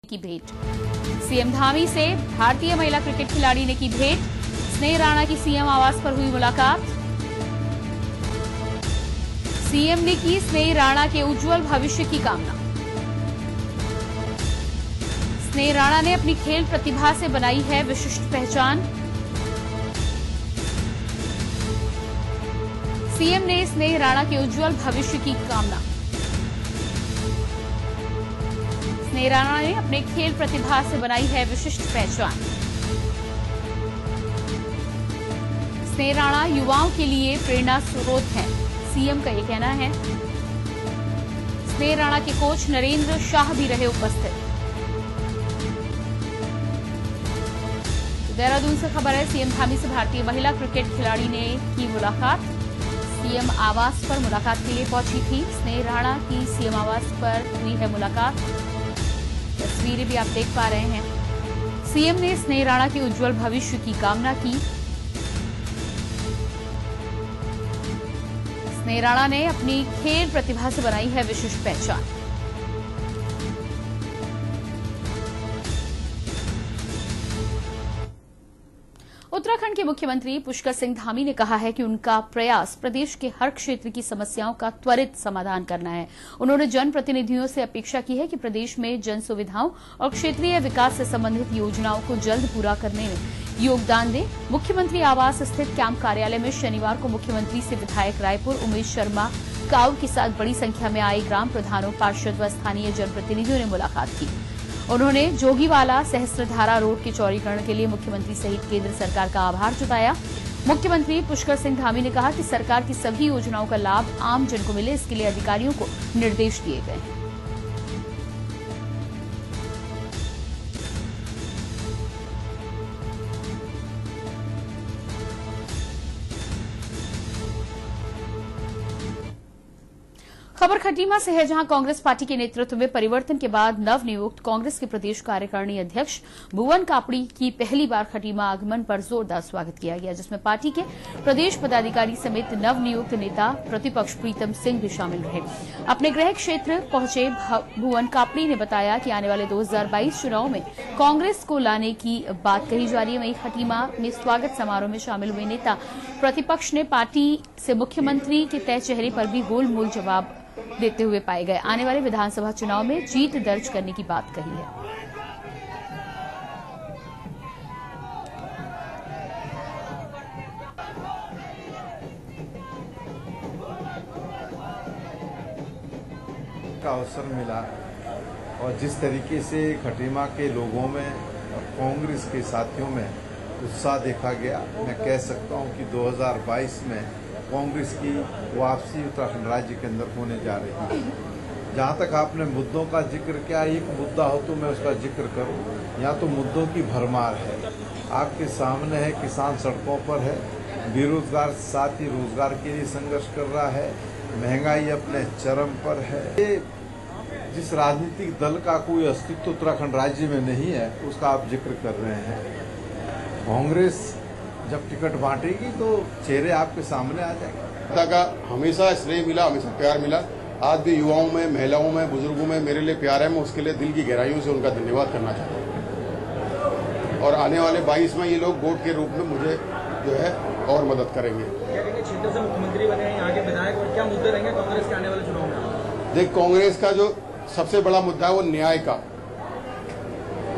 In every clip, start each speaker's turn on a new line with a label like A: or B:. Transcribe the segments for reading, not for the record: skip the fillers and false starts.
A: की भेंट। सीएम धामी से भारतीय महिला क्रिकेट खिलाड़ी ने की भेंट। स्नेह राणा की सीएम आवास पर हुई मुलाकात। सीएम ने की स्नेह राणा के उज्जवल भविष्य की कामना। स्नेह राणा ने अपनी खेल प्रतिभा से बनाई है विशिष्ट पहचान। सीएम ने स्नेह राणा के उज्जवल भविष्य की कामना। स्नेह राणा ने अपने खेल प्रतिभा से बनाई है विशिष्ट पहचान। स्नेह राणा युवाओं के लिए प्रेरणा स्रोत हैं, सीएम का ये कहना है। स्नेह राणा के कोच नरेंद्र शाह भी रहे उपस्थित। देहरादून से खबर है, सीएम धामी से भारतीय महिला क्रिकेट खिलाड़ी ने की मुलाकात। सीएम आवास पर मुलाकात के लिए पहुंची थी। स्नेह राणा की सीएम आवास पर हुई है मुलाकात। तस्वीरें भी आप देख पा रहे हैं। सीएम ने स्नेह राणा के उज्जवल भविष्य की कामना की। स्नेह राणा ने अपनी खेल प्रतिभा से बनाई है विशिष्ट पहचान। उत्तराखंड के मुख्यमंत्री पुष्कर सिंह धामी ने कहा है कि उनका प्रयास प्रदेश के हर क्षेत्र की समस्याओं का त्वरित समाधान करना है। उन्होंने जनप्रतिनिधियों से अपेक्षा की है कि प्रदेश में जन सुविधाओं और क्षेत्रीय विकास से संबंधित योजनाओं को जल्द पूरा करने में योगदान दें। मुख्यमंत्री आवास स्थित कैंप कार्यालय में शनिवार को मुख्यमंत्री से विधायक रायपुर उमेश शर्मा काऊ के साथ बड़ी संख्या में आए ग्राम प्रधानों, पार्षद व स्थानीय जनप्रतिनिधियों ने मुलाकात की। उन्होंने जोगीवाला सहस्त्रधारा रोड के चौड़ीकरण के लिए मुख्यमंत्री सहित केंद्र सरकार का आभार जताया। मुख्यमंत्री पुष्कर सिंह धामी ने कहा कि सरकार की सभी योजनाओं का लाभ आम जन को मिले, इसके लिए अधिकारियों को निर्देश दिए गए हैं। खबर खटीमा से है, जहां कांग्रेस पार्टी के नेतृत्व में परिवर्तन के बाद नवनियुक्त कांग्रेस के प्रदेश कार्यकारिणी अध्यक्ष भुवन कापड़ी की पहली बार खटीमा आगमन पर जोरदार स्वागत किया गया, जिसमें पार्टी के प्रदेश पदाधिकारी समेत नवनियुक्त नेता प्रतिपक्ष प्रीतम सिंह भी शामिल रहे। अपने गृह क्षेत्र पहुंचे भुवन कापड़ी ने बताया कि आने वाले 2022 चुनाव में कांग्रेस को लाने की बात कही जा रही है। वहीं खटीमा में स्वागत समारोह में शामिल हुए नेता प्रतिपक्ष ने पार्टी से मुख्यमंत्री के तय चेहरे पर भी गोलमोल जवाब देते हुए पाए गए। आने वाले विधानसभा चुनाव में जीत दर्ज करने की बात कही है।
B: का अवसर मिला और जिस तरीके से खटीमा के लोगों में और कांग्रेस के साथियों में उत्साह देखा गया, मैं कह सकता हूं कि 2022 में कांग्रेस की वापसी उत्तराखंड राज्य के अंदर होने जा रही है। जहां तक आपने मुद्दों का जिक्र किया, एक मुद्दा हो तो मैं उसका जिक्र करूं। यहाँ तो मुद्दों की भरमार है। आपके सामने है, किसान सड़कों पर है, बेरोजगार साथ ही रोजगार के लिए संघर्ष कर रहा है, महंगाई अपने चरम पर है। ये जिस राजनीतिक दल का कोई अस्तित्व उत्तराखंड राज्य में नहीं है, उसका आप जिक्र कर रहे हैं। कांग्रेस जब टिकट बांटेगी तो चेहरे आपके सामने आ जाएंगे।
C: का हमेशा स्नेह मिला, हमेशा प्यार मिला। आज भी युवाओं में, महिलाओं में, बुजुर्गों में मेरे लिए प्यार है। मैं उसके लिए दिल की गहराइयों से उनका धन्यवाद करना चाहता हूँ। और आने वाले 22 में ये लोग वोट के रूप में मुझे जो है और मदद करेंगे।
D: क्षेत्र से मुख्यमंत्री बने हैं, आगे विधायक, और क्या मुद्दे रहेंगे कांग्रेस के आने वाले चुनाव में?
C: देख, कांग्रेस का जो सबसे बड़ा मुद्दा है वो न्याय का।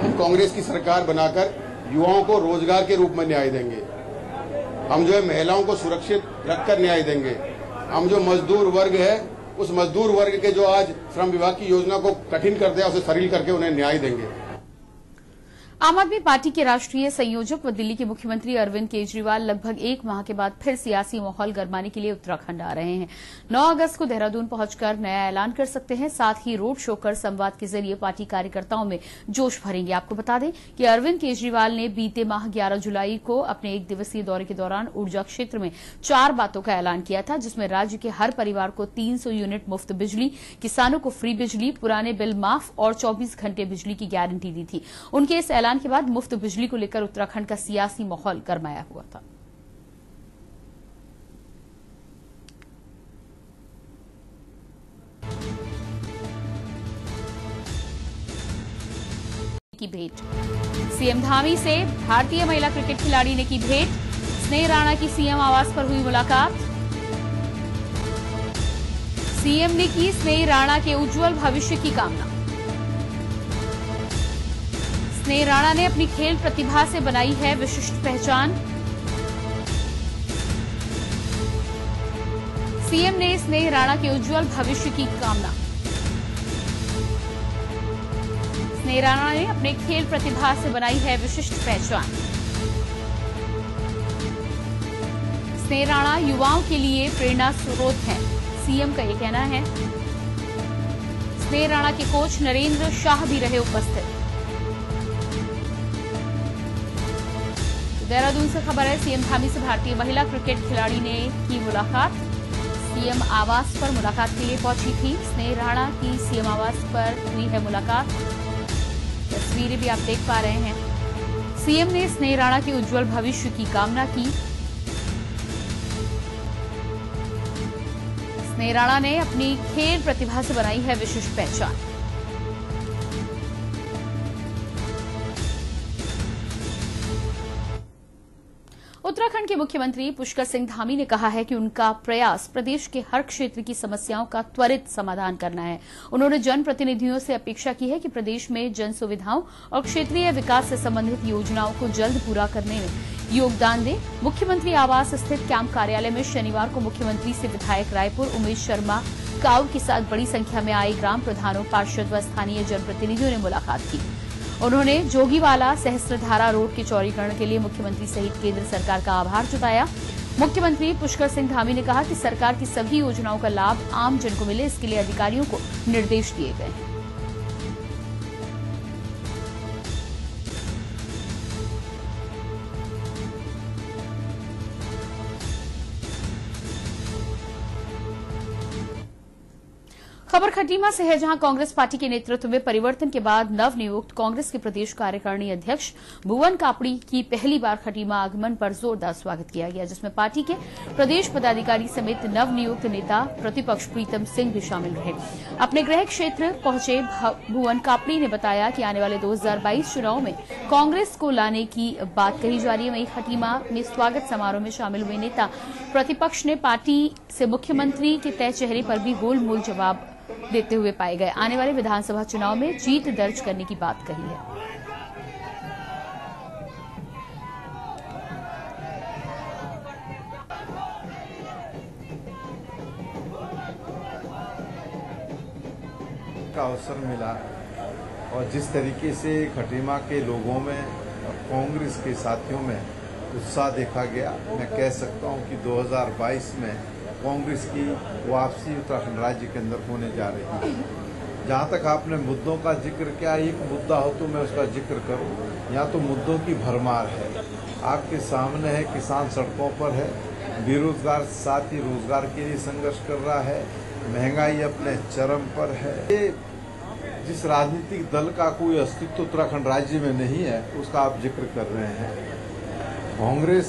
C: हम कांग्रेस की सरकार बनाकर युवाओं को रोजगार के रूप में न्याय देंगे। हम जो है महिलाओं को सुरक्षित रखकर न्याय देंगे। हम जो मजदूर वर्ग है, उस मजदूर वर्ग के जो आज श्रम विभाग की योजना को कठिन कर दिया, उसे सरल करके उन्हें न्याय देंगे।
A: आम आदमी पार्टी के राष्ट्रीय संयोजक व दिल्ली के मुख्यमंत्री अरविंद केजरीवाल लगभग एक माह के बाद फिर सियासी माहौल गरमाने के लिए उत्तराखंड आ रहे हैं। 9 अगस्त को देहरादून पहुंचकर नया ऐलान कर सकते हैं। साथ ही रोड शो कर संवाद के जरिए पार्टी कार्यकर्ताओं में जोश भरेंगे। आपको बता दें कि अरविंद केजरीवाल ने बीते माह 11 जुलाई को अपने 1 दिवसीय दौरे के दौरान ऊर्जा क्षेत्र में 4 बातों का ऐलान किया था, जिसमें राज्य के हर परिवार को 300 यूनिट मुफ्त बिजली, किसानों को फ्री बिजली, पुराने बिल माफ और 24 घंटे बिजली की गारंटी दी थी। उनके इस ऐलान के बाद मुफ्त बिजली को लेकर उत्तराखंड का सियासी माहौल गरमाया हुआ था। की भेंट। सीएम धामी से भारतीय महिला क्रिकेट खिलाड़ी ने की भेंट। स्नेह राणा की सीएम आवास पर हुई मुलाकात। सीएम ने की स्नेह राणा के उज्जवल भविष्य की कामना। स्नेह राणा ने अपनी खेल प्रतिभा से बनाई है विशिष्ट पहचान। सीएम ने स्नेह राणा के उज्जवल भविष्य की कामना। स्नेह राणा ने अपने खेल प्रतिभा से बनाई है विशिष्ट पहचान। स्नेह राणा युवाओं के लिए प्रेरणा स्रोत हैं, सीएम का ये कहना है। स्नेह राणा के कोच नरेंद्र शाह भी रहे उपस्थित। देहरादून से खबर है, सीएम धामी से भारतीय महिला क्रिकेट खिलाड़ी ने की मुलाकात। सीएम आवास पर मुलाकात के लिए पहुंची थी। स्नेह राणा की सीएम आवास पर हुई है मुलाकात। तस्वीरें भी आप देख पा रहे हैं। सीएम ने स्नेह राणा के उज्जवल भविष्य की कामना की। स्नेह राणा ने अपनी खेल प्रतिभा से बनाई है विशिष्ट पहचान। उत्तराखंड के मुख्यमंत्री पुष्कर सिंह धामी ने कहा है कि उनका प्रयास प्रदेश के हर क्षेत्र की समस्याओं का त्वरित समाधान करना है। उन्होंने जनप्रतिनिधियों से अपेक्षा की है कि प्रदेश में जन सुविधाओं और क्षेत्रीय विकास से संबंधित योजनाओं को जल्द पूरा करने में योगदान दें। मुख्यमंत्री आवास स्थित कैंप कार्यालय में शनिवार को मुख्यमंत्री से विधायक रायपुर उमेश शर्मा काऊ के साथ बड़ी संख्या में आए ग्राम प्रधानों, पार्षद व स्थानीय जनप्रतिनिधियों ने मुलाकात की। उन्होंने जोगीवाला सहस्त्रधारा रोड के चौड़ीकरण के लिए मुख्यमंत्री सहित केंद्र सरकार का आभार जताया। मुख्यमंत्री पुष्कर सिंह धामी ने कहा कि सरकार की सभी योजनाओं का लाभ आम जन को मिले, इसके लिए अधिकारियों को निर्देश दिए गए हैं। खबर खटीमा से है, जहां कांग्रेस पार्टी के नेतृत्व में परिवर्तन के बाद नवनियुक्त कांग्रेस के प्रदेश कार्यकारिणी अध्यक्ष भुवन कापड़ी की पहली बार खटीमा आगमन पर जोरदार स्वागत किया गया, जिसमें पार्टी के प्रदेश पदाधिकारी समेत नवनियुक्त नेता प्रतिपक्ष प्रीतम सिंह भी शामिल रहे। अपने गृह क्षेत्र पहुंचे भुवन कापड़ी ने बताया कि आने वाले 2022 चुनाव में कांग्रेस को लाने की बात कही जा रही है। वहीं खटीमा में स्वागत समारोह में शामिल हुए नेता प्रतिपक्ष ने पार्टी से मुख्यमंत्री के तय चेहरे पर भी गोलमोल जवाब देते हुए पाए गए। आने वाले विधानसभा चुनाव में जीत दर्ज करने की बात कही है।
B: का अवसर मिला और जिस तरीके से खटीमा के लोगों में और कांग्रेस के साथियों में उत्साह देखा गया, मैं कह सकता हूं कि 2022 में कांग्रेस की वापसी उत्तराखंड राज्य के अंदर होने जा रही है। जहां तक आपने मुद्दों का जिक्र किया, एक मुद्दा हो तो मैं उसका जिक्र करूं। यहाँ तो मुद्दों की भरमार है, आपके सामने है। किसान सड़कों पर है, बेरोजगार साथ ही रोजगार के लिए संघर्ष कर रहा है, महंगाई अपने चरम पर है। ये जिस राजनीतिक दल का कोई अस्तित्व उत्तराखंड राज्य में नहीं है, उसका आप जिक्र कर रहे हैं। कांग्रेस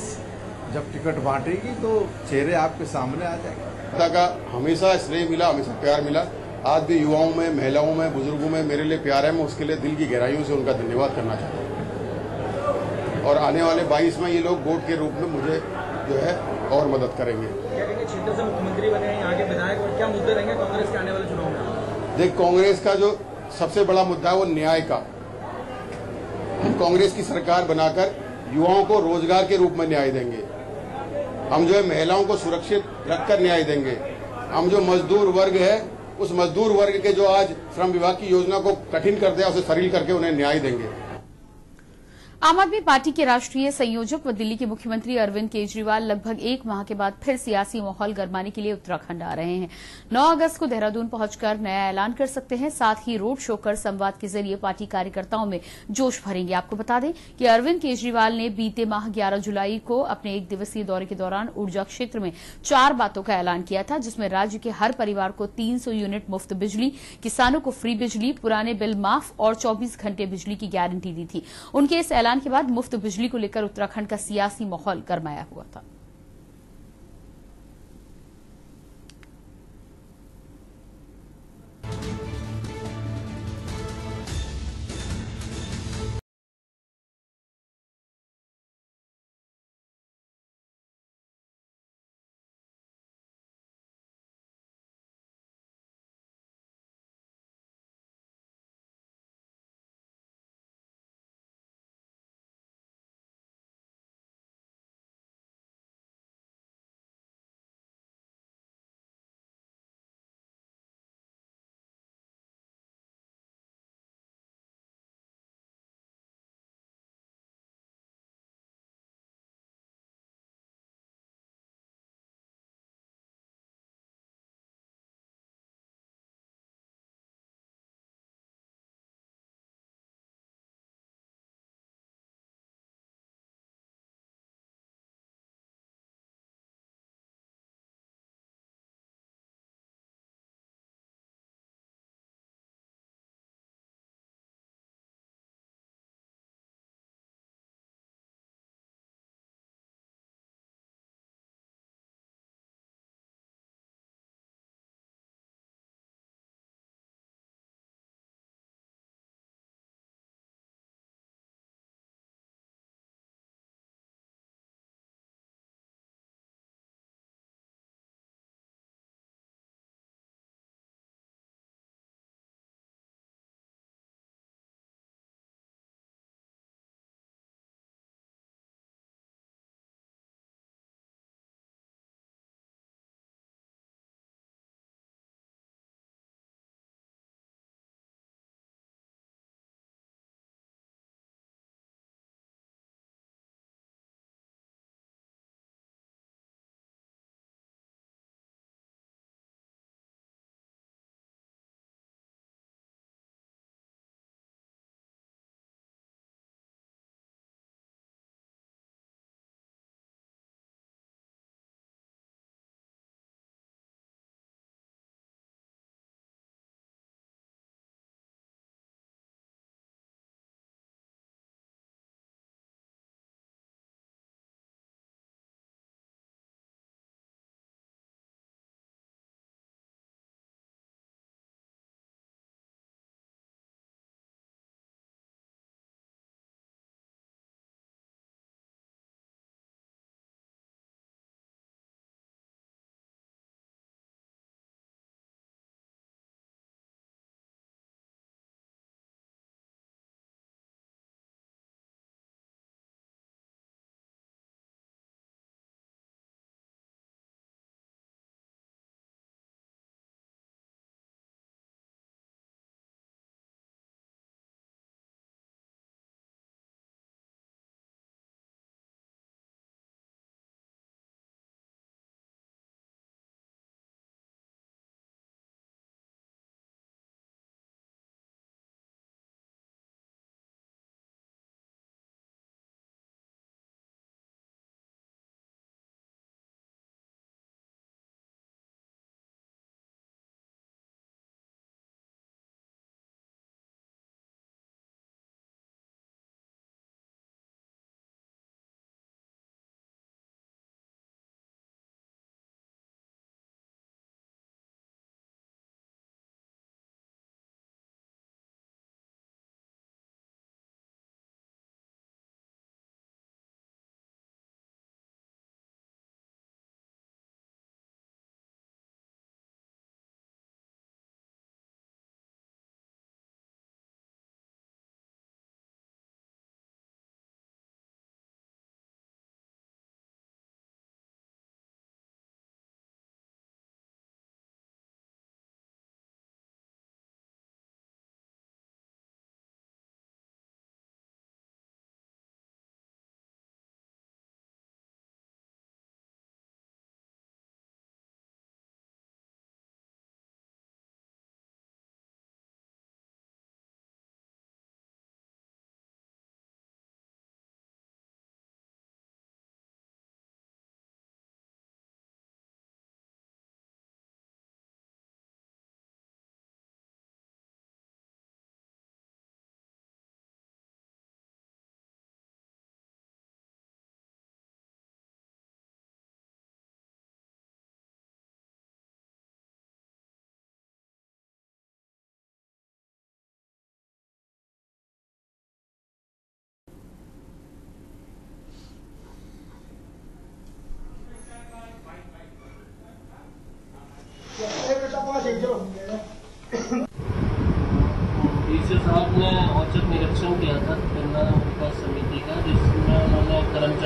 B: जब टिकट बांटेगी तो चेहरे आपके सामने आ जाएंगे।
C: जनता का हमेशा स्नेह मिला, हमेशा प्यार मिला। आज भी युवाओं में, महिलाओं में, बुजुर्गों में मेरे लिए प्यार है। मैं उसके लिए दिल की गहराइयों से उनका धन्यवाद करना चाहता हूँ। और आने वाले 22 में ये लोग वोट के रूप में मुझे जो है और मदद करेंगे।
D: क्या कहेंगे, क्षेत्र से मुख्यमंत्री बने हैं, आगे विधायक, और क्या मुद्दे रहेंगे कांग्रेस के आने वाले चुनाव में?
C: देख, कांग्रेस का जो सबसे बड़ा मुद्दा है वो न्याय का। हम कांग्रेस की सरकार बनाकर युवाओं को रोजगार के रूप में न्याय देंगे। हम जो है महिलाओं को सुरक्षित रखकर न्याय देंगे। हम जो मजदूर वर्ग है, उस मजदूर वर्ग के जो आज श्रम विभाग की योजना को कठिन कर दिया, उसे सरल करके उन्हें न्याय देंगे।
A: आम आदमी पार्टी के राष्ट्रीय संयोजक व दिल्ली के मुख्यमंत्री अरविंद केजरीवाल लगभग एक माह के बाद फिर सियासी माहौल गरमाने के लिए उत्तराखंड आ रहे हैं। 9 अगस्त को देहरादून पहुंचकर नया ऐलान कर सकते हैं। साथ ही रोड शो कर संवाद के जरिए पार्टी कार्यकर्ताओं में जोश भरेंगे। आपको बता दें कि अरविंद केजरीवाल ने बीते माह 11 जुलाई को अपने 1 दिवसीय दौरे के दौरान ऊर्जा क्षेत्र में 4 बातों का ऐलान किया था, जिसमें राज्य के हर परिवार को 300 यूनिट मुफ्त बिजली, किसानों को फ्री बिजली, पुराने बिल माफ और 24 घंटे बिजली की गारंटी दी थी। उनके इस ऐलान के बाद मुफ्त बिजली को लेकर उत्तराखंड का सियासी माहौल गरमाया हुआ था।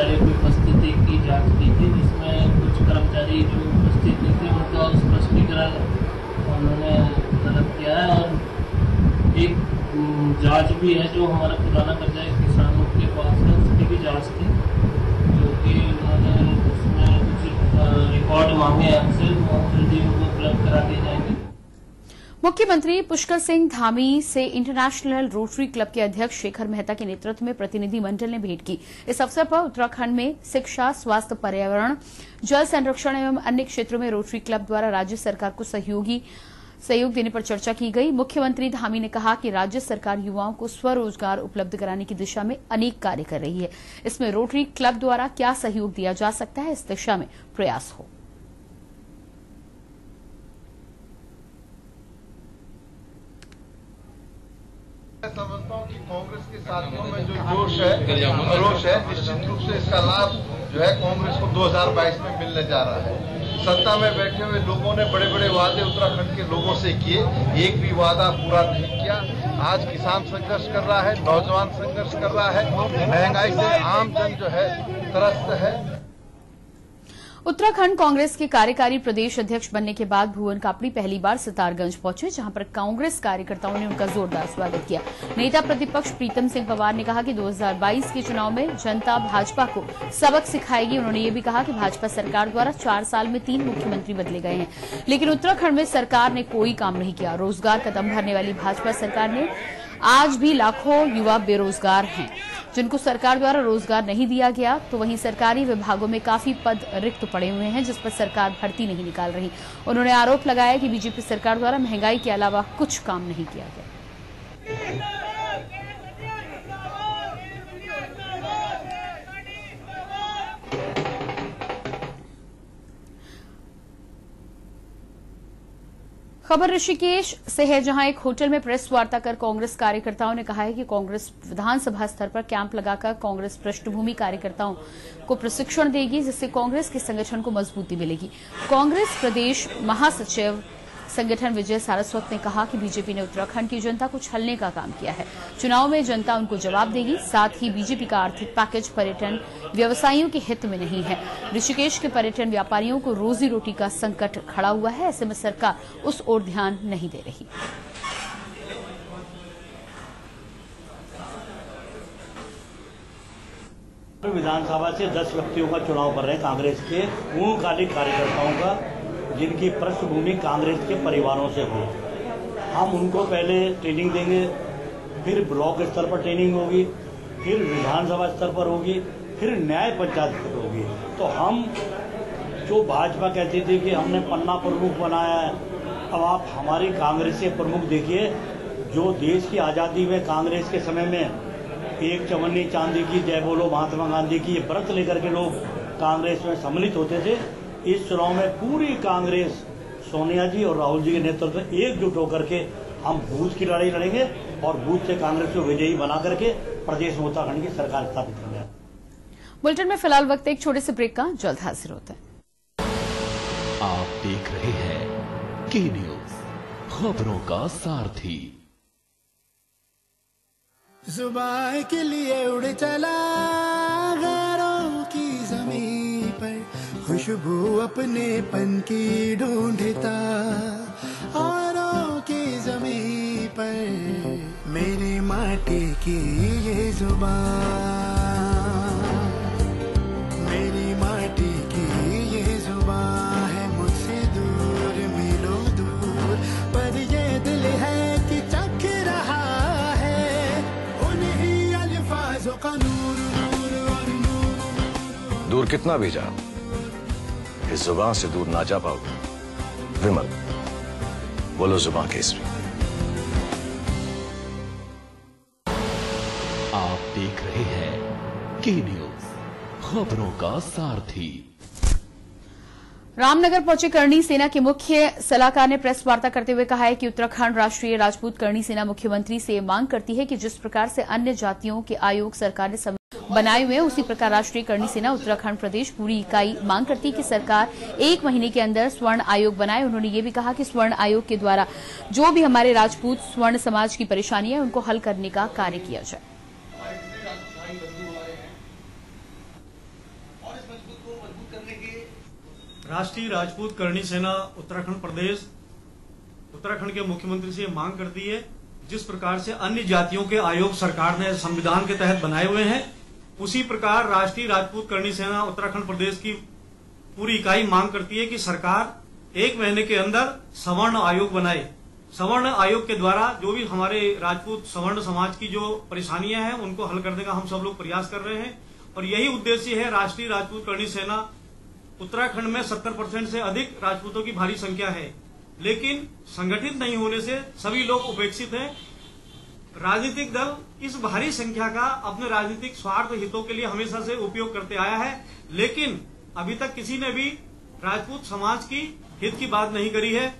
E: कर्मचारियों की उपस्थिति की जांच की थी, जिसमें कुछ कर्मचारी जो उपस्थित नहीं थे उनका स्पष्टीकरण उन्होंने गलत किया है। और एक जांच भी है जो हमारा पुराना कर्जा किसानों के पास है, उसकी भी जांच थी, जो कि उन्होंने उसमें कुछ रिकॉर्ड मांगे हैं हमसे, वो जल्दी उनको उपलब्ध करा दिए जाएंगे।
A: मुख्यमंत्री पुष्कर सिंह धामी से इंटरनेशनल रोटरी क्लब के अध्यक्ष शेखर मेहता के नेतृत्व में प्रतिनिधि मंडल ने भेंट की। इस अवसर पर उत्तराखंड में शिक्षा, स्वास्थ्य, पर्यावरण, जल संरक्षण एवं अन्य क्षेत्रों में रोटरी क्लब द्वारा राज्य सरकार को सहयोग देने पर चर्चा की गई। मुख्यमंत्री धामी ने कहा कि राज्य सरकार युवाओं को स्वरोजगार उपलब्ध कराने की दिशा में अनेक कार्य कर रही है। इसमें रोटरी क्लब द्वारा क्या सहयोग दिया जा सकता है, इस दिशा में प्रयास हो।
B: मैं समझता हूँ कि कांग्रेस के साथियों में जो जोश है, रोष है, निश्चित रूप से इसका लाभ जो है कांग्रेस को 2022 में मिलने जा रहा है। सत्ता में बैठे हुए लोगों ने बड़े बड़े वादे उत्तराखंड के लोगों से किए, एक भी वादा पूरा नहीं किया। आज किसान संघर्ष कर रहा है, नौजवान संघर्ष कर रहा है, महंगाई से आम जन जो है त्रस्त है।
A: उत्तराखंड कांग्रेस के कार्यकारी प्रदेश अध्यक्ष बनने के बाद भुवन कापड़ी पहली बार सितारगंज पहुंचे, जहां पर कांग्रेस कार्यकर्ताओं ने उनका जोरदार स्वागत किया। नेता प्रतिपक्ष प्रीतम सिंह पंवार ने कहा कि 2022 के चुनाव में जनता भाजपा को सबक सिखाएगी। उन्होंने ये भी कहा कि भाजपा सरकार द्वारा 4 साल में 3 मुख्यमंत्री बदले गए हैं, लेकिन उत्तराखंड में सरकार ने कोई काम नहीं किया। रोजगार का दम भरने वाली भाजपा सरकार ने आज भी लाखों युवा बेरोजगार हैं, जिनको सरकार द्वारा रोजगार नहीं दिया गया। तो वहीं सरकारी विभागों में काफी पद रिक्त पड़े हुए हैं, जिस पर सरकार भर्ती नहीं निकाल रही। उन्होंने आरोप लगाया कि बीजेपी सरकार द्वारा महंगाई के अलावा कुछ काम नहीं किया गया। खबर ऋषिकेश से है, जहां एक होटल में प्रेस वार्ता कर कांग्रेस कार्यकर्ताओं ने कहा है कि कांग्रेस विधानसभा स्तर पर कैंप लगाकर कांग्रेस पृष्ठभूमि कार्यकर्ताओं को प्रशिक्षण देगी, जिससे कांग्रेस के संगठन को मजबूती मिलेगी। कांग्रेस प्रदेश महासचिव संगठन विजय सारस्वत ने कहा कि बीजेपी ने उत्तराखंड की जनता को छलने का काम किया है। चुनाव में जनता उनको जवाब देगी। साथ ही बीजेपी का आर्थिक पैकेज पर्यटन व्यवसायियों के हित में नहीं है। ऋषिकेश के पर्यटन व्यापारियों को रोजी रोटी का संकट खड़ा हुआ है, ऐसे में सरकार उस ओर ध्यान नहीं दे रही।
F: विधानसभा से 10 व्यक्तियों का चुनाव कर रहे हैं कांग्रेस के पूर्णकालिक कार्यकर्ताओं का, जिनकी पृष्ठभूमि कांग्रेस के परिवारों से हो। हम उनको पहले ट्रेनिंग देंगे, फिर ब्लॉक स्तर पर ट्रेनिंग होगी, फिर विधानसभा स्तर पर होगी, फिर न्याय पंचायत पर होगी। तो हम जो भाजपा कहती थी कि हमने पन्ना प्रमुख बनाया है, अब आप हमारी कांग्रेस के प्रमुख देखिए। जो देश की आज़ादी में कांग्रेस के समय में एक चवन्नी चांदी की जय बोलो महात्मा गांधी की ये व्रत लेकर के लोग कांग्रेस में सम्मिलित होते थे, इस चुनाव में पूरी कांग्रेस सोनिया जी और राहुल जी के नेतृत्व में एकजुट होकर के हम बूथ की लड़ाई लड़ेंगे और बूथ से कांग्रेस को विजयी बना करके प्रदेश में उत्तराखंड की सरकार स्थापित करेंगे। बुलेटिन में फिलहाल वक्त एक छोटे से ब्रेक का, जल्द हाजिर होते हैं।
G: आप देख रहे हैं के न्यूज, खबरों का सारथी।
H: जुबान के लिए उड़ चला गैरों की जमीन पर, खुशबू अपने पन की ढूंढता औरों की जमीन पर, मेरी माटी की ये जुबान, मेरी माटी की ये जुबान है मुझसे दूर मीलों दूर, पर ये दिल है कि चख रहा है उन्हीं अल्फाजों का नूर नूर और नूर।
I: दूर कितना भी जा, इस जुबान से दूर ना जा पाओगे। विमल, बोलो जुबान केसरी।
G: आप देख रहे हैं के न्यूज, खबरों का सारथी।
A: रामनगर पहुंचे करणी सेना के मुख्य सलाहकार ने प्रेस वार्ता करते हुए कहा है कि उत्तराखंड राष्ट्रीय राजपूत करणी सेना मुख्यमंत्री से मांग करती है कि जिस प्रकार से अन्य जातियों के आयोग सरकार ने बनाए हुए, उसी प्रकार राष्ट्रीय करणी सेना उत्तराखंड प्रदेश पूरी इकाई मांग करती है कि सरकार 1 महीने के अंदर स्वर्ण आयोग बनाए। उन्होंने ये भी कहा कि स्वर्ण आयोग के द्वारा जो भी हमारे राजपूत स्वर्ण समाज की परेशानी है, उनको हल करने का कार्य किया जाए।
J: राष्ट्रीय राजपूत करणी सेना उत्तराखंड प्रदेश उत्तराखंड के मुख्यमंत्री से मांग करती है, जिस प्रकार से अन्य जातियों के आयोग सरकार ने संविधान के तहत बनाए हुए हैं, उसी प्रकार राष्ट्रीय राजपूत करणी सेना उत्तराखंड प्रदेश की पूरी इकाई मांग करती है कि सरकार 1 महीने के अंदर सवर्ण आयोग बनाए। सवर्ण आयोग के द्वारा जो भी हमारे राजपूत सवर्ण समाज की जो परेशानियां हैं उनको हल करने का हम सब लोग प्रयास कर रहे हैं और यही उद्देश्य है। राष्ट्रीय राजपूत करणी सेना उत्तराखंड में 70% से अधिक राजपूतों की भारी संख्या है, लेकिन संगठित नहीं होने से सभी लोग उपेक्षित हैं। राजनीतिक दल इस भारी संख्या का अपने राजनीतिक स्वार्थ हितों के लिए हमेशा से उपयोग करते आया है, लेकिन अभी तक किसी ने भी राजपूत समाज की हित की बात नहीं करी है।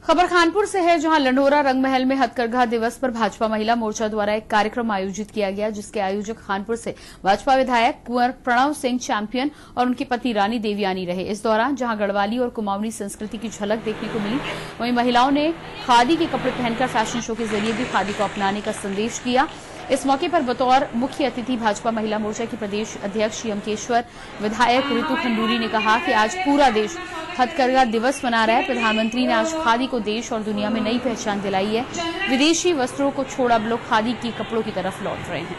A: खबर कानपुर से है, जहां लंडोरा रंगमहल में हथकरघा दिवस पर भाजपा महिला मोर्चा द्वारा एक कार्यक्रम आयोजित किया गया, जिसके आयोजक कानपुर से भाजपा विधायक कुंवर प्रणव सिंह चैंपियन और उनकी पत्नी रानी देवयानी रहे। इस दौरान जहां गढ़वाली और कुमाऊनी संस्कृति की झलक देखने को मिली, वहीं महिलाओं ने खादी के कपड़े पहनकर फैशन शो के जरिए भी खादी को अपनाने का संदेश दिया। इस मौके पर बतौर मुख्य अतिथि भाजपा महिला मोर्चा की प्रदेश अध्यक्ष यमकेश्वर विधायक ऋतु खंडूरी ने कहा कि आज पूरा देश हथकरघा दिवस मना रहा है। प्रधानमंत्री ने आज खादी को देश और दुनिया में नई पहचान दिलाई है। विदेशी वस्त्रों को छोड़ अब लोग खादी के कपड़ों की तरफ लौट रहे हैं।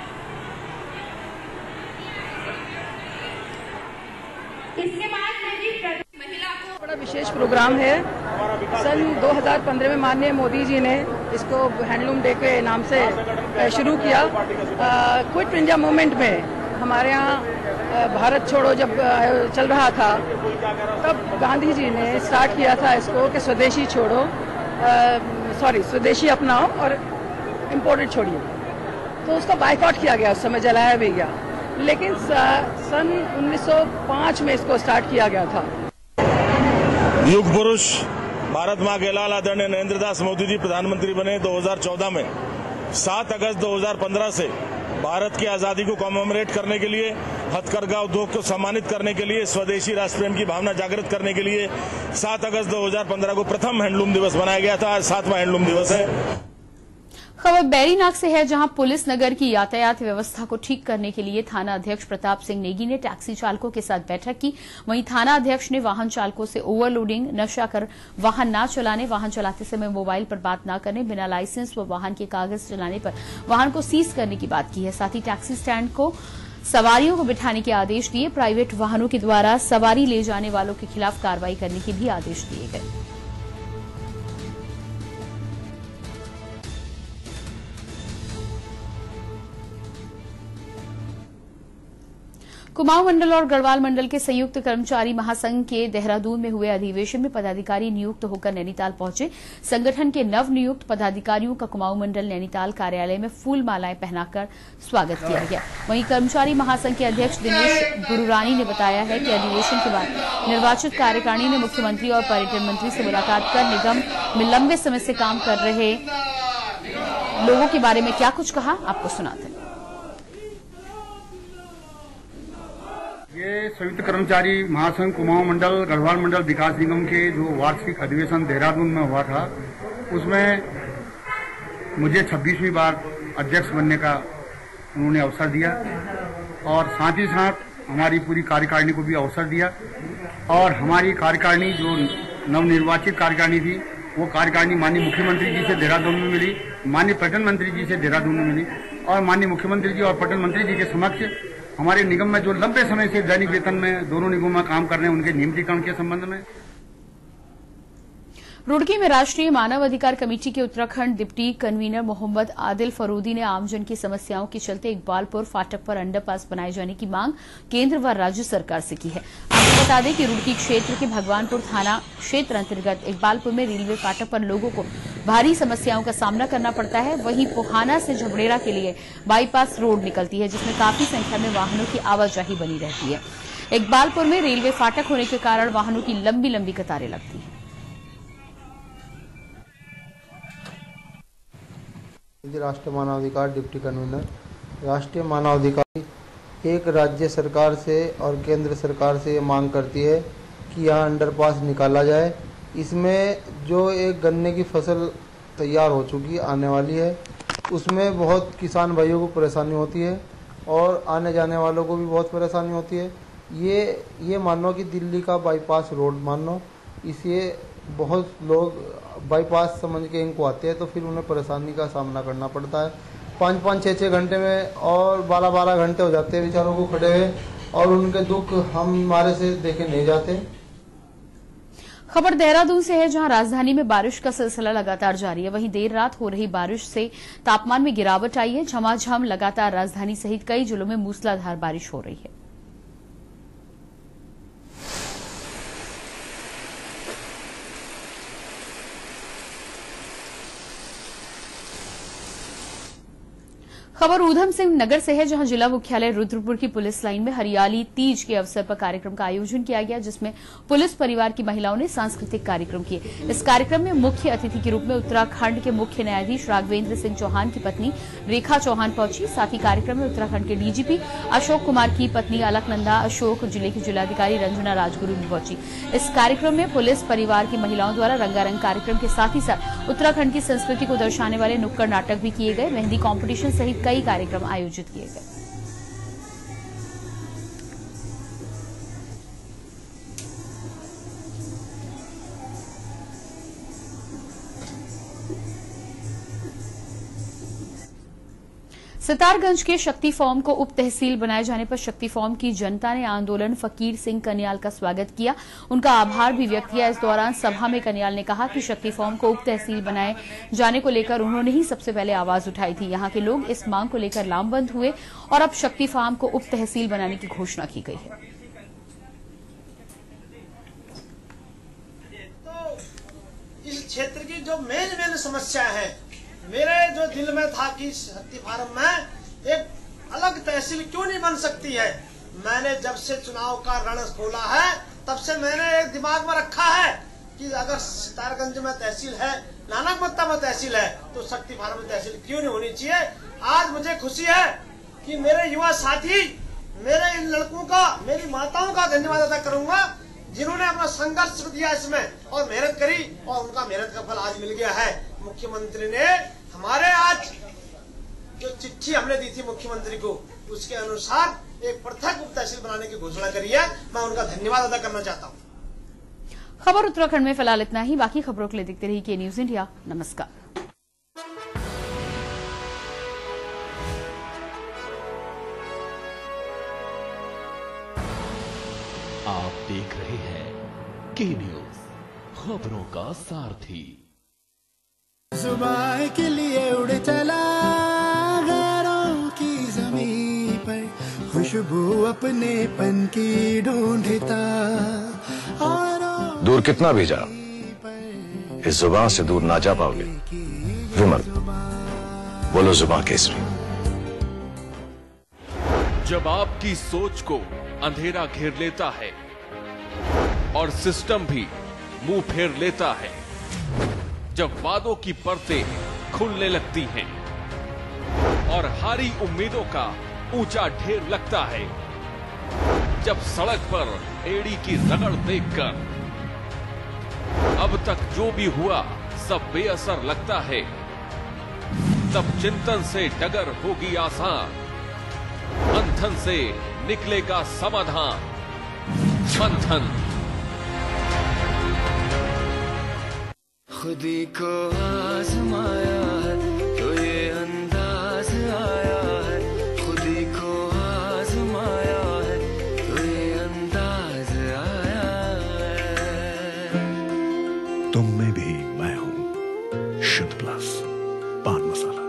K: बड़ा विशेष प्रोग्राम है। सन 2015 में माननीय मोदी जी ने इसको हैंडलूम डे के नाम से शुरू किया। क्विट इंडिया मूवमेंट में हमारे यहाँ भारत छोड़ो जब चल रहा था, तब गांधी जी ने स्टार्ट किया था इसको कि स्वदेशी छोड़ो, स्वदेशी अपनाओ और इम्पोर्टेड छोड़िए। तो उसका बाइकआउट किया गया, उस समय जलाया भी गया, लेकिन सन 1905 में इसको स्टार्ट किया गया था।
L: युग पुरुष भारत माँ के लाल आदरणीय नरेंद्र दास मोदी जी प्रधानमंत्री बने 2014 में। 7 अगस्त 2015 से भारत की आजादी को कॉमेमोरेट करने के लिए, हथकरघा उद्योग को सम्मानित करने के लिए, स्वदेशी राष्ट्र प्रेम की भावना जागृत करने के लिए 7 अगस्त 2015 को प्रथम हैंडलूम दिवस मनाया गया था। आज 7वां हैंडलूम दिवस है।
A: खबर बैरीनाग से है, जहां पुलिस नगर की यातायात व्यवस्था को ठीक करने के लिए थाना अध्यक्ष प्रताप सिंह नेगी ने टैक्सी चालकों के साथ बैठक की। वहीं थाना अध्यक्ष ने वाहन चालकों से ओवरलोडिंग, नशा कर वाहन न चलाने, वाहन चलाते समय मोबाइल पर बात न करने, बिना लाइसेंस व वाहन के कागज चलाने पर वाहन को सीज करने की बात की है। साथ ही टैक्सी स्टैंड को सवारियों को बिठाने के आदेश दिए। प्राइवेट वाहनों के द्वारा सवारी ले जाने वालों के खिलाफ कार्रवाई करने के भी आदेश दिए गए। कुमाऊं मंडल और गढ़वाल मंडल के संयुक्त कर्मचारी महासंघ के देहरादून में हुए अधिवेशन में पदाधिकारी नियुक्त होकर नैनीताल पहुंचे। संगठन के नव नियुक्त पदाधिकारियों का कुमाऊं मंडल नैनीताल कार्यालय में फूल मालाएं पहनाकर स्वागत किया गया। वहीं कर्मचारी महासंघ के अध्यक्ष दिनेश गुरुरानी ने बताया है कि अधिवेशन के बाद निर्वाचित कार्यकारिणी ने मुख्यमंत्री और पर्यटन मंत्री से मुलाकात कर निगम में लंबे समय से काम कर रहे लोगों के बारे में क्या कुछ कहा, आपको सुनाते हैं।
M: ये संयुक्त कर्मचारी महासंघ कुमाऊं मंडल गढ़वाल मंडल विकास निगम के जो वार्षिक अधिवेशन देहरादून में हुआ था, उसमें मुझे 26वीं बार अध्यक्ष बनने का उन्होंने अवसर दिया और साथ ही साथ हमारी पूरी कार्यकारिणी को भी अवसर दिया। और हमारी कार्यकारिणी जो नवनिर्वाचित कार्यकारिणी थी, वो कार्यकारिणी माननीय मुख्यमंत्री जी से देहरादून में मिली, माननीय पर्यटन मंत्री जी से देहरादून में मिली और माननीय मुख्यमंत्री जी और पर्यटन मंत्री जी के समक्ष हमारे निगम में जो लंबे समय से दैनिक वेतन में दोनों निगमों में काम कर रहे हैं, उनके नियमितीकरण के संबंध में।
A: रुड़की में राष्ट्रीय मानव अधिकार कमेटी के उत्तराखंड डिप्टी कन्वीनर मोहम्मद आदिल फरूदी ने आमजन की समस्याओं के चलते इकबालपुर फाटक पर अंडरपास बनाए जाने की मांग केंद्र व राज्य सरकार से की है। आपको बता दें कि रुड़की क्षेत्र के भगवानपुर थाना क्षेत्र अंतर्गत इकबालपुर में रेलवे फाटक पर लोगों को भारी समस्याओं का सामना करना पड़ता है। वहीं पोहाना से झबड़ेरा के लिए बाईपास रोड निकलती है, जिसमें काफी संख्या में वाहनों की आवाजाही बनी रहती है। इकबालपुर में रेलवे फाटक होने के कारण वाहनों की लंबी लंबी कतारें लगती हैं।
N: राष्ट्रीय मानवाधिकार डिप्टी कन्वीनर। राष्ट्रीय मानवाधिकार एक राज्य सरकार से और केंद्र सरकार से ये मांग करती है कि यहाँ अंडरपास निकाला जाए। इसमें जो एक गन्ने की फसल तैयार हो चुकी आने वाली है, उसमें बहुत किसान भाइयों को परेशानी होती है और आने जाने वालों को भी बहुत परेशानी होती है। ये मानो कि दिल्ली का बाईपास रोड मानो, इसलिए बहुत लोग बाईपास समझ के इनको आते हैं तो फिर उन्हें परेशानी का सामना करना पड़ता है। 5-5, 6-6 घंटे में और 12-12 घंटे हो जाते हैं बेचारों को खड़े हुए, और उनके दुख हमारे से देखे नहीं जाते।
A: खबर देहरादून से है, जहां राजधानी में बारिश का सिलसिला लगातार जारी है। वहीं देर रात हो रही बारिश से तापमान में गिरावट आई है। झमाझम लगातार राजधानी सहित कई जिलों में मूसलाधार बारिश हो रही है। खबर ऊधम सिंह नगर से है, जहां जिला मुख्यालय रुद्रपुर की पुलिस लाइन में हरियाली तीज के अवसर पर कार्यक्रम का आयोजन किया गया, जिसमें पुलिस परिवार की महिलाओं ने सांस्कृतिक कार्यक्रम किए। इस कार्यक्रम में मुख्य अतिथि के रूप में उत्तराखंड के मुख्य न्यायाधीश राघवेंद्र सिंह चौहान की पत्नी रेखा चौहान पहुंची। साथ ही कार्यक्रम में उत्तराखंड के डीजीपी अशोक कुमार की पत्नी अलकनंदा अशोक, जिले की जिलाधिकारी रंजना राजगुरू भी पहुंची। इस कार्यक्रम में पुलिस परिवार की महिलाओं द्वारा रंगारंग कार्यक्रम के साथ ही साथ उत्तराखंड की संस्कृति को दर्शाने वाले नुक्कड़ नाटक भी किए गए। मेहंदी कॉम्पिटिशन सहित कई कार्यक्रम आयोजित किए गए। सितारगंज के शक्ति फॉर्म को उप तहसील बनाए जाने पर शक्ति फॉर्म की जनता ने आंदोलन फकीर सिंह कन्याल का स्वागत किया, उनका आभार भी व्यक्त किया। इस दौरान सभा में कन्याल ने कहा कि शक्ति फॉर्म को उप तहसील बनाए जाने को लेकर उन्होंने ही सबसे पहले आवाज उठाई थी। यहां के लोग इस मांग को लेकर लामबंद हुए और अब शक्ति फॉर्म को उप तहसील बनाने की घोषणा की गई है।
O: तो इस क्षेत्र की जो मेन समस्या है, मेरे जो दिल में था कि शक्ति फार्म में एक अलग तहसील क्यों नहीं बन सकती है। मैंने जब से चुनाव का रण खोला है तब से मैंने एक दिमाग में रखा है कि अगर सितारगंज में तहसील है, नानक मत्ता में तहसील है, तो शक्ति फार्म में तहसील क्यों नहीं होनी चाहिए। आज मुझे खुशी है कि मेरे युवा साथी, मेरे इन लड़कों का, मेरी माताओं का धन्यवाद अदा करूंगा जिन्होंने अपना संघर्ष दिया इसमें और मेहनत करी, और उनका मेहनत का फल आज मिल गया है। मुख्यमंत्री ने हमारे आज जो चिट्ठी हमने दी थी मुख्यमंत्री को, उसके अनुसार एक पृथक उप तहसील बनाने की घोषणा करी है। मैं उनका धन्यवाद अदा करना चाहता हूं।
A: खबर उत्तराखंड में फिलहाल इतना ही। बाकी खबरों के लिए देखते रहिए के न्यूज इंडिया। नमस्कार।
G: आप देख रहे हैं के न्यूज, खबरों का सारथी।
H: सुबह के लिए उड़ चला गैरों की जमीन पर, खुशबू अपने पन की ढूंढता।
I: दूर कितना भी जाओ, इस जुबान से दूर ना जा पाओगे। विमल, बोलो जुबान केसरी।
P: जब आपकी सोच को अंधेरा घेर लेता है और सिस्टम भी मुंह फेर लेता है, जब वादों की परतें खुलने लगती हैं और हारी उम्मीदों का ऊंचा ढेर लगता है, जब सड़क पर एड़ी की रगड़ देखकर अब तक जो भी हुआ सब बेअसर लगता है, तब चिंतन से डगर होगी आसान, मंथन से निकलेगा समाधान। मंथन।
H: खुदी को आजमाया है तो ये अंदाज आया है, खुदी को आजमाया है तो ये अंदाज आया है।
Q: तुम में भी मैं हूं, शुद्ध प्लस पान मसाला।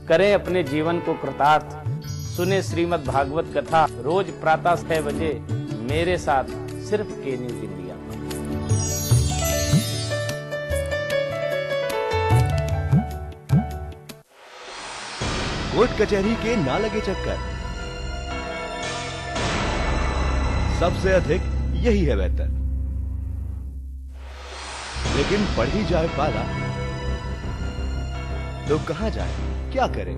R: करें अपने जीवन को कृतार्थ, सुने श्रीमद् भागवत कथा रोज प्रातः 6 बजे मेरे साथ सिर्फ के न्यूज इंडिया।
S: कोर्ट कचहरी के ना लगे चक्कर, सबसे अधिक यही है बेहतर। लेकिन बढ़ ही जाए पाला, लोग कहां जाए, क्या करें?